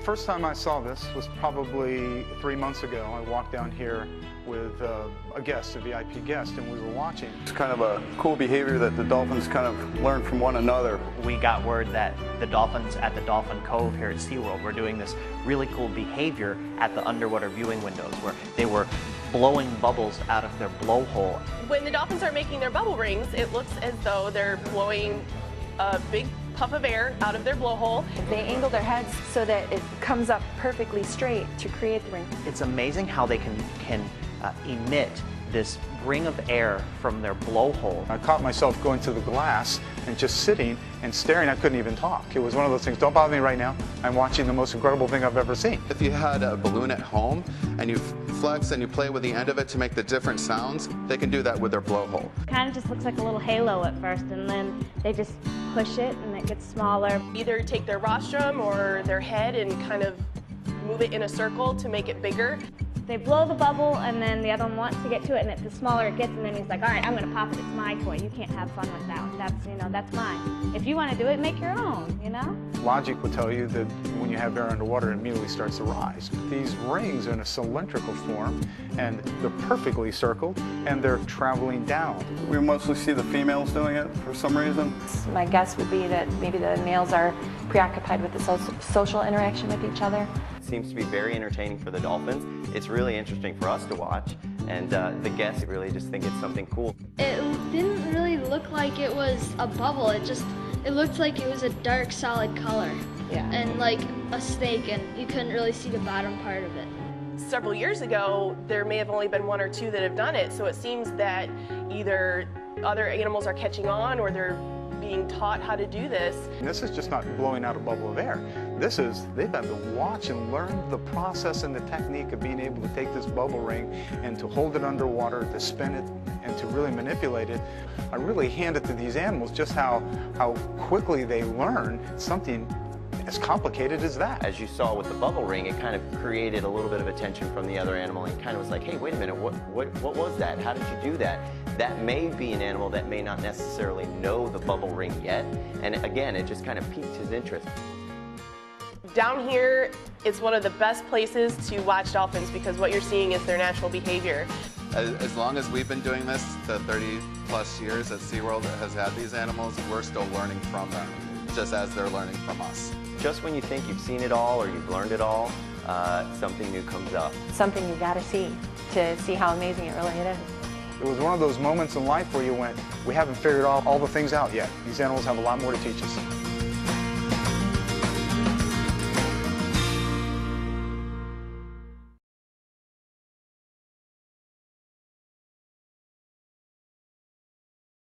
first time I saw this was probably 3 months ago. I walked down here with a guest, a VIP guest, and we were watching. It's kind of a cool behavior that the dolphins kind of learn from one another. We got word that the dolphins at the Dolphin Cove here at SeaWorld were doing this really cool behavior at the underwater viewing windows where they were blowing bubbles out of their blowhole. When the dolphins are making their bubble rings, it looks as though they're blowing a big puff of air out of their blowhole. They angle their heads so that it comes up perfectly straight to create the ring. It's amazing how they can emit this ring of air from their blowhole. I caught myself going to the glass and just sitting and staring. I couldn't even talk. It was one of those things, don't bother me right now. I'm watching the most incredible thing I've ever seen. If you had a balloon at home and you flex and you play with the end of it to make the different sounds, they can do that with their blowhole. Kind of just looks like a little halo at first, and then they just push it and it gets smaller. Either take their rostrum or their head and kind of move it in a circle to make it bigger. They blow the bubble, and then the other one wants to get to it, and the smaller it gets, and then he's like, all right, I'm going to pop it. It's my toy. You can't have fun with that. That's mine. If you want to do it, make your own, you know? Logic would tell you that when you have air underwater, it immediately starts to rise. These rings are in a cylindrical form, and they're perfectly circled, and they're traveling down. We mostly see the females doing it for some reason. My guess would be that maybe the males are preoccupied with the social interaction with each other. Seems to be very entertaining for the dolphins. It's really interesting for us to watch, and the guests really just think it's something cool. It didn't really look like it was a bubble. It looked like it was a dark, solid color. Yeah. And like a snake, and you couldn't really see the bottom part of it. Several years ago, there may have only been one or two that have done it, so it seems that either other animals are catching on or they're being taught how to do this. And this is just not blowing out a bubble of air. They've had to watch and learn the process and the technique of being able to take this bubble ring and to hold it underwater, to spin it, and to really manipulate it. I really hand it to these animals just how quickly they learn something as complicated as that. As you saw with the bubble ring, it kind of created a little bit of attention from the other animal and kind of was like, hey, wait a minute, what was that? How did you do that? That may be an animal that may not necessarily know the bubble ring yet, and again, it just kind of piqued his interest. Down here, it's one of the best places to watch dolphins because what you're seeing is their natural behavior. As long as we've been doing this, the 30+ years that SeaWorld has had these animals, we're still learning from them, just as they're learning from us. Just when you think you've seen it all or you've learned it all, something new comes up. Something you got to see how amazing it really is. It was one of those moments in life where you went, we haven't figured all the things out yet. These animals have a lot more to teach us.